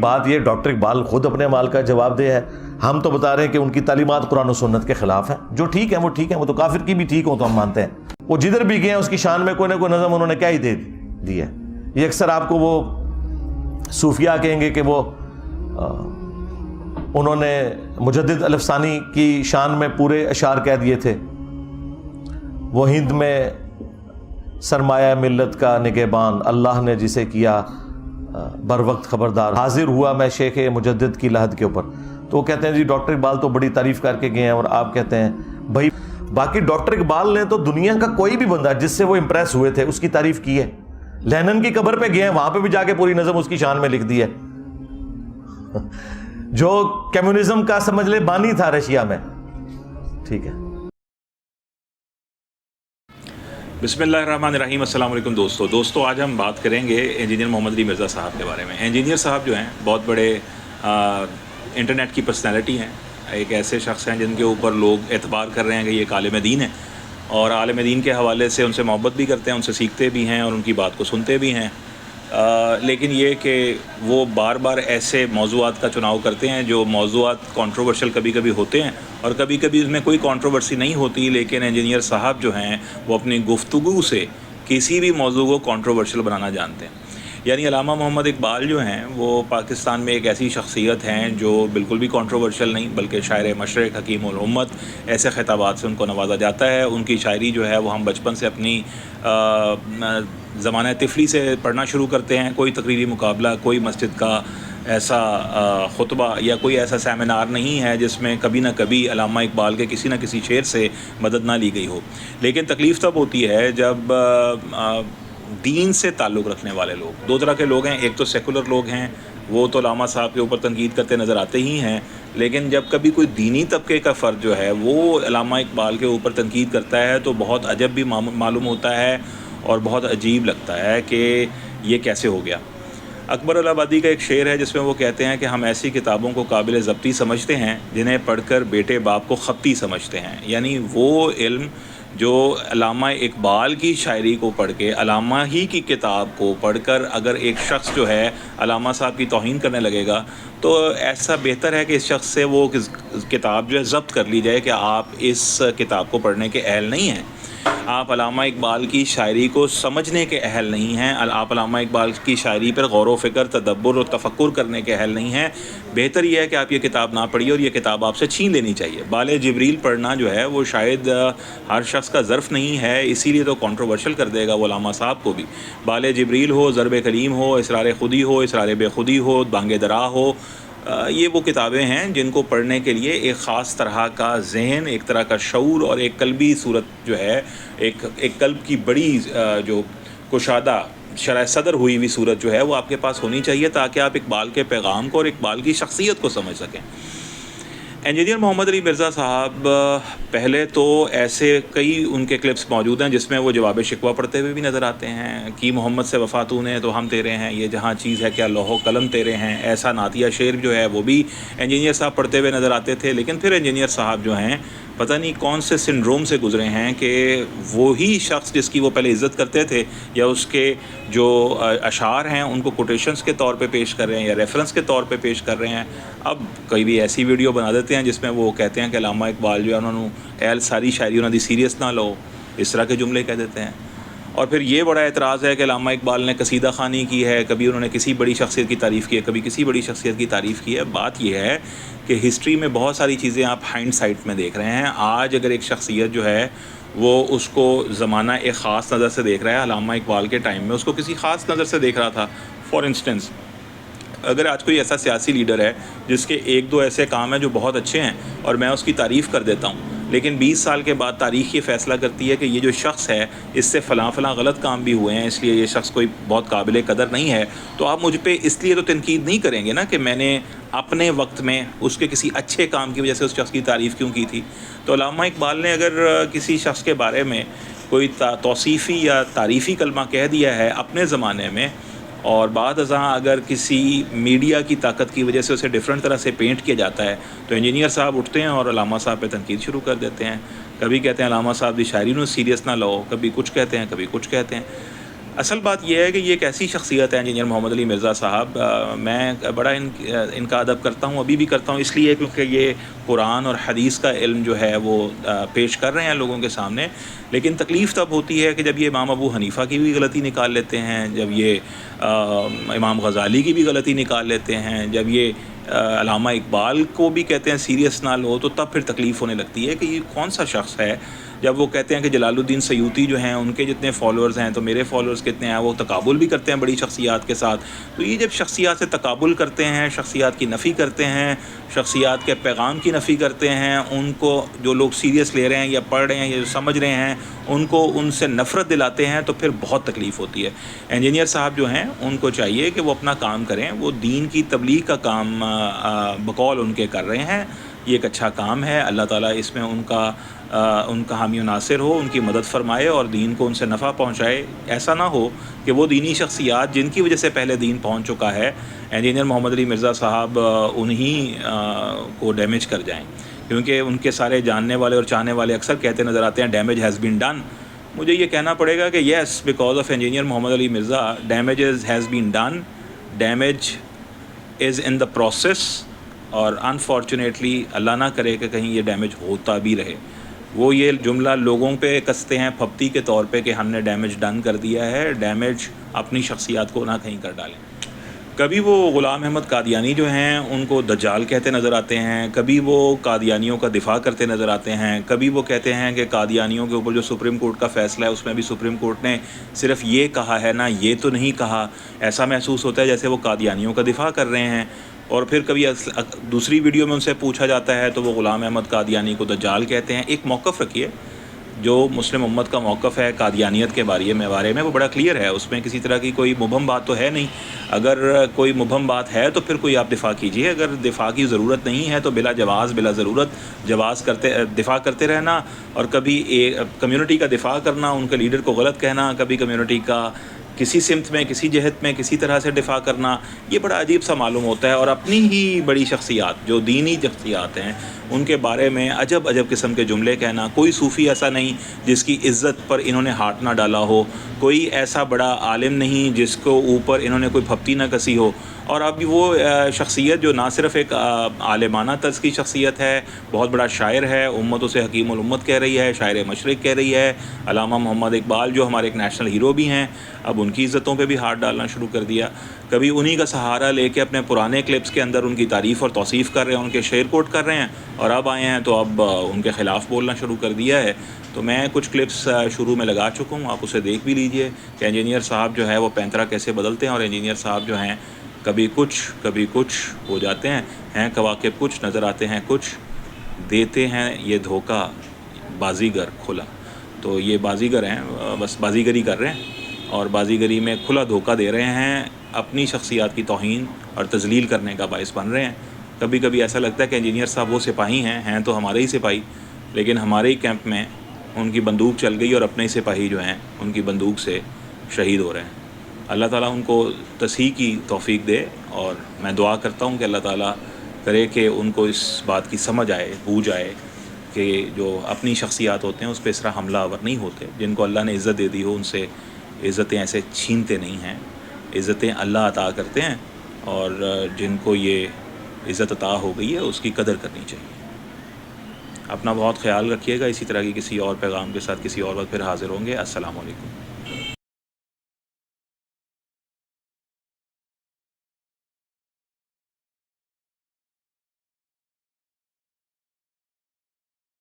بات یہ ڈاکٹر اقبال خود اپنے اعمال کا جواب دہ ہے. ہم تو بتا رہے ہیں کہ ان کی تعلیمات قرآن و سنت کے خلاف ہیں. جو ٹھیک ہے وہ ٹھیک ہے, وہ تو کافر کی بھی ٹھیک ہو تو ہم مانتے ہیں. وہ جدھر بھی گئے ہیں اس کی شان میں کوئی نہ کوئی نظم انہوں نے کیا ہی دے دی ہے. یہ اکثر آپ کو وہ صوفیاء کہیں گے کہ وہ انہوں نے مجدد الف ثانی کی شان میں پورے اشعار کہہ دیے تھے. وہ ہند میں سرمایہ ملت کا نگہبان, اللہ نے جسے کیا بر وقت خبردار, حاضر ہوا میں شیخ مجدد کی لحد کے اوپر. تو وہ کہتے ہیں جی ڈاکٹر اقبال تو بڑی تعریف کر کے گئے ہیں, اور آپ کہتے ہیں بھائی باقی ڈاکٹر اقبال نے تو دنیا کا کوئی بھی بندہ جس سے وہ امپریس ہوئے تھے اس کی تعریف کی ہے. لینن کی قبر پہ گئے ہیں, وہاں پہ بھی جا کے پوری نظم اس کی شان میں لکھ دی ہے. جو کمیونزم کا سمجھ لے بانی تھا رشیا میں. ٹھیک ہے. بسم اللہ الرحمن الرحیم. السلام علیکم دوستو. آج ہم بات کریں گے انجینئر محمد علی مرزا صاحب کے بارے میں. انجینئر صاحب جو ہیں بہت بڑے انٹرنیٹ کی پرسنالٹی ہیں. ایک ایسے شخص ہیں جن کے اوپر لوگ اعتبار کر رہے ہیں کہ یہ ایک عالم دین ہے, اور عالم دین کے حوالے سے ان سے محبت بھی کرتے ہیں, ان سے سیکھتے بھی ہیں اور ان کی بات کو سنتے بھی ہیں. لیکن یہ کہ وہ بار بار ایسے موضوعات کا چناؤ کرتے ہیں جو موضوعات کنٹروورشل کبھی کبھی ہوتے ہیں, اور کبھی کبھی اس میں کوئی کنٹروورسی نہیں ہوتی, لیکن انجینئر صاحب جو ہیں وہ اپنی گفتگو سے کسی بھی موضوع کو کنٹروورشل بنانا جانتے ہیں. یعنی علامہ محمد اقبال جو ہیں وہ پاکستان میں ایک ایسی شخصیت ہیں جو بالکل بھی کنٹروورشل نہیں, بلکہ شاعر مشرق, حکیم الامت, ایسے خطابات سے ان کو نوازا جاتا ہے. ان کی شاعری جو ہے وہ ہم بچپن سے اپنی زمانہ طفلی سے پڑھنا شروع کرتے ہیں. کوئی تقریری مقابلہ, کوئی مسجد کا ایسا خطبہ یا کوئی ایسا سیمینار نہیں ہے جس میں کبھی نہ کبھی علامہ اقبال کے کسی نہ کسی شعر سے مدد نہ لی گئی ہو. لیکن تکلیف تب ہوتی ہے جب دین سے تعلق رکھنے والے لوگ, دو طرح کے لوگ ہیں. ایک تو سیکولر لوگ ہیں, وہ تو علامہ صاحب کے اوپر تنقید کرتے نظر آتے ہی ہیں, لیکن جب کبھی کوئی دینی طبقے کا فرد جو ہے وہ علامہ اقبال کے اوپر تنقید کرتا ہے تو بہت عجب بھی معلوم ہوتا ہے اور بہت عجیب لگتا ہے کہ یہ کیسے ہو گیا. اکبر الہ آبادی کا ایک شعر ہے جس میں وہ کہتے ہیں کہ ہم ایسی کتابوں کو قابل ضبطی سمجھتے ہیں جنہیں پڑھ کر بیٹے باپ کو خطی سمجھتے ہیں. یعنی وہ علم جو علامہ اقبال کی شاعری کو پڑھ کے, علامہ ہی کی کتاب کو پڑھ کر اگر ایک شخص جو ہے علامہ صاحب کی توہین کرنے لگے گا, تو ایسا بہتر ہے کہ اس شخص سے وہ کتاب جو ہے ضبط کر لی جائے کہ آپ اس کتاب کو پڑھنے کے اہل نہیں ہیں, آپ علامہ اقبال کی شاعری کو سمجھنے کے اہل نہیں ہیں, آپ علامہ اقبال کی شاعری پر غور و فکر, تدبر اور تفکر کرنے کے اہل نہیں ہیں. بہتر یہ ہے کہ آپ یہ کتاب نہ پڑھیے اور یہ کتاب آپ سے چھین لینی چاہیے. بال جبریل پڑھنا جو ہے وہ شاید ہر شخص کا ظرف نہیں ہے, اسی لیے تو کنٹروورشل کر دے گا وہ علامہ صاحب کو بھی. بال جبریل ہو, ضرب کلیم ہو, اسرار خودی ہو, اسرار بے خودی ہو, بانگ درا ہو, یہ وہ کتابیں ہیں جن کو پڑھنے کے لیے ایک خاص طرح کا ذہن, ایک طرح کا شعور اور ایک قلبی صورت جو ہے, ایک قلب کی بڑی جو کشادہ شرح صدر ہوئی ہوئی صورت جو ہے وہ آپ کے پاس ہونی چاہیے, تاکہ آپ اقبال کے پیغام کو اور اقبال کی شخصیت کو سمجھ سکیں. انجینئر محمد علی مرزا صاحب پہلے تو ایسے کئی ان کے کلپس موجود ہیں جس میں وہ جواب شکوہ پڑھتے ہوئے بھی نظر آتے ہیں کہ محمد سے وفا تو نے تو ہم تیرے ہیں, یہ جہاں چیز ہے کیا لوح و قلم تیرے ہیں, ایسا نعتیہ شعر جو ہے وہ بھی انجینئر صاحب پڑھتے ہوئے نظر آتے تھے. لیکن پھر انجینئر صاحب جو ہیں پتہ نہیں کون سے سنڈروم سے گزرے ہیں کہ وہی شخص جس کی وہ پہلے عزت کرتے تھے یا اس کے جو اشعار ہیں ان کو کوٹیشنز کے طور پہ پیش کر رہے ہیں یا ریفرنس کے طور پہ پیش کر رہے ہیں. اب کئی بھی ایسی ویڈیو بنا دیتے ہیں جس میں وہ کہتے ہیں کہ علامہ اقبال جو ہے انہوں نے ایل ساری شاعری انہوں نے سیریس نہ لو, اس طرح کے جملے کہہ دیتے ہیں. اور پھر یہ بڑا اعتراض ہے کہ علامہ اقبال نے قصیدہ خوانی کی ہے, کبھی انہوں نے کسی بڑی شخصیت کی تعریف کی ہے, کبھی کسی بڑی شخصیت کی تعریف کی ہے. بات یہ ہے کہ ہسٹری میں بہت ساری چیزیں آپ ہائنڈ سائٹ میں دیکھ رہے ہیں. آج اگر ایک شخصیت جو ہے وہ اس کو زمانہ ایک خاص نظر سے دیکھ رہا ہے, علامہ اقبال کے ٹائم میں اس کو کسی خاص نظر سے دیکھ رہا تھا. فار انسٹنس اگر آج کوئی ایسا سیاسی لیڈر ہے جس کے ایک دو ایسے کام ہیں جو بہت اچھے ہیں اور میں اس کی تعریف کر دیتا ہوں, لیکن 20 سال کے بعد تاریخ یہ فیصلہ کرتی ہے کہ یہ جو شخص ہے اس سے فلاں غلط کام بھی ہوئے ہیں, اس لیے یہ شخص کوئی بہت قابل قدر نہیں ہے, تو آپ مجھ پہ اس لیے تو تنقید نہیں کریں گے نا کہ میں نے اپنے وقت میں اس کے کسی اچھے کام کی وجہ سے اس شخص کی تعریف کیوں کی تھی. تو علامہ اقبال نے اگر کسی شخص کے بارے میں کوئی توصیفی یا تعریفی کلمہ کہہ دیا ہے اپنے زمانے میں, اور بعد ازاں اگر کسی میڈیا کی طاقت کی وجہ سے اسے ڈیفرنٹ طرح سے پینٹ کیا جاتا ہے, تو انجینئر صاحب اٹھتے ہیں اور علامہ صاحب پہ تنقید شروع کر دیتے ہیں. کبھی کہتے ہیں علامہ صاحب دی شاعری نو سیریس نہ لو, کبھی کچھ کہتے ہیں, کبھی کچھ کہتے ہیں. اصل بات یہ ہے کہ یہ ایک ایسی شخصیت ہے انجینئر محمد علی مرزا صاحب، میں بڑا ان کا ادب کرتا ہوں، ابھی بھی کرتا ہوں، اس لیے کیونکہ یہ قرآن اور حدیث کا علم جو ہے وہ پیش کر رہے ہیں لوگوں کے سامنے. لیکن تکلیف تب ہوتی ہے کہ جب یہ امام ابو حنیفہ کی بھی غلطی نکال لیتے ہیں، جب یہ امام غزالی کی بھی غلطی نکال لیتے ہیں، جب یہ علامہ اقبال کو بھی کہتے ہیں سیریس نہ لو، تو تب پھر تکلیف ہونے لگتی ہے کہ یہ کون سا شخص ہے. جب وہ کہتے ہیں کہ جلال الدین سیوطی جو ہیں ان کے جتنے فالوورز ہیں تو میرے فالوورز کتنے ہیں، وہ تقابل بھی کرتے ہیں بڑی شخصیات کے ساتھ. تو یہ جب شخصیات سے تقابل کرتے ہیں، شخصیات کی نفی کرتے ہیں، شخصیات کے پیغام کی نفی کرتے ہیں، ان کو جو لوگ سیریس لے رہے ہیں یا پڑھ رہے ہیں یا سمجھ رہے ہیں ان کو ان سے نفرت دلاتے ہیں، تو پھر بہت تکلیف ہوتی ہے. انجینئر صاحب جو ہیں ان کو چاہیے کہ وہ اپنا کام کریں، وہ دین کی تبلیغ کا کام بقول ان کے کر رہے ہیں. یہ ایک اچھا کام ہے، اللہ تعالیٰ اس میں ان کا حامی و ناصر ہو، ان کی مدد فرمائے اور دین کو ان سے نفع پہنچائے. ایسا نہ ہو کہ وہ دینی شخصیات جن کی وجہ سے پہلے دین پہنچ چکا ہے، انجینئر محمد علی مرزا صاحب انہی کو ڈیمیج کر جائیں. کیونکہ ان کے سارے جاننے والے اور چاہنے والے اکثر کہتے نظر آتے ہیں ڈیمیج ہیز بین ڈن. مجھے یہ کہنا پڑے گا کہ yes, because of engineer Muhammad Ali Mirza damage has been done, damage is in the process. اور انفارچونیٹلی اللہ نہ کرے کہ کہیں یہ ڈیمیج ہوتا بھی رہے. وہ یہ جملہ لوگوں پہ کستے ہیں پھپتی کے طور پہ کہ ہم نے ڈیمیج ڈن کر دیا ہے. ڈیمیج اپنی شخصیات کو نہ کہیں کر ڈالیں. کبھی وہ غلام احمد قادیانی جو ہیں ان کو دجال کہتے نظر آتے ہیں، کبھی وہ قادیانیوں کا دفاع کرتے نظر آتے ہیں، کبھی وہ کہتے ہیں کہ قادیانیوں کے اوپر جو سپریم کورٹ کا فیصلہ ہے اس میں بھی سپریم کورٹ نے صرف یہ کہا ہے نا، یہ تو نہیں کہا. ایسا محسوس ہوتا ہے جیسے وہ قادیانیوں کا دفاع کر رہے ہیں. اور پھر کبھی دوسری ویڈیو میں ان سے پوچھا جاتا ہے تو وہ غلام احمد قادیانی کو دجال کہتے ہیں. ایک موقف رکھیے، جو مسلم امت کا موقف ہے قادیانیت کے بارے میں وہ بڑا کلیئر ہے، اس میں کسی طرح کی کوئی مبہم بات تو ہے نہیں. اگر کوئی مبہم بات ہے تو پھر کوئی آپ دفاع کیجئے، اگر دفاع کی ضرورت نہیں ہے تو بلا جواز بلا ضرورت دفاع کرتے رہنا، اور کبھی کمیونٹی کا دفاع کرنا، ان کے لیڈر کو غلط کہنا، کبھی کمیونٹی کا کسی سمت میں کسی جہت میں کسی طرح سے دفاع کرنا، یہ بڑا عجیب سا معلوم ہوتا ہے. اور اپنی ہی بڑی شخصیات جو دینی شخصیات ہیں ان کے بارے میں عجب قسم کے جملے کہنا. کوئی صوفی ایسا نہیں جس کی عزت پر انہوں نے ہاتھ نہ ڈالا ہو، کوئی ایسا بڑا عالم نہیں جس کو اوپر انہوں نے کوئی پھپتی نہ کسی ہو. اور اب وہ شخصیت جو نہ صرف ایک عالمانہ طرز کی شخصیت ہے، بہت بڑا شاعر ہے، امت اسے حکیم الامت کہہ رہی ہے، شاعر مشرق کہہ رہی ہے. علامہ محمد اقبال جو ہمارے ایک نیشنل ہیرو بھی ہیں، اب ان کی عزتوں پہ بھی ہاتھ ڈالنا شروع کر دیا. کبھی انہی کا سہارا لے کے اپنے پرانے کلپس کے اندر ان کی تعریف اور توصیف کر رہے ہیں، ان کے شعر کوٹ کر رہے ہیں، اور اب آئے ہیں تو اب ان کے خلاف بولنا شروع کر دیا ہے. تو میں کچھ کلپس شروع میں لگا چکا ہوں، آپ اسے دیکھ بھی لیجئے کہ انجینئر صاحب جو ہے وہ پینترا کیسے بدلتے ہیں. اور انجینئر صاحب جو ہیں کبھی کچھ ہو جاتے ہیں کواکب کچھ نظر آتے ہیں کچھ، دیتے ہیں یہ دھوکہ بازیگر کھلا. تو یہ بازیگر ہیں، بس بازیگری کر رہے ہیں اور بازیگری میں کھلا دھوکہ دے رہے ہیں، اپنی شخصیات کی توہین اور تذلیل کرنے کا باعث بن رہے ہیں. کبھی ایسا لگتا ہے کہ انجینئر صاحب وہ سپاہی ہیں تو ہمارے ہی سپاہی، لیکن ہمارے ہی کیمپ میں ان کی بندوق چل گئی اور اپنے ہی سپاہی جو ہیں ان کی بندوق سے شہید ہو رہے ہیں. اللہ تعالیٰ ان کو تصحیح کی توفیق دے، اور میں دعا کرتا ہوں کہ اللہ تعالیٰ کرے کہ ان کو اس بات کی سمجھ آئے، بوجھ آئے کہ جو اپنی شخصیات ہوتے ہیں اس پہ اس طرح حملہ آور نہیں ہوتے. جن کو اللہ نے عزت دے دی ہو ان سے عزتیں ایسے چھینتے نہیں ہیں، عزتیں اللہ عطا کرتے ہیں، اور جن کو یہ عزت عطا ہو گئی ہے اس کی قدر کرنی چاہیے. اپنا بہت خیال رکھیے گا. اسی طرح کی کسی اور پیغام کے ساتھ کسی اور وقت پھر حاضر ہوں گے. السلام علیکم.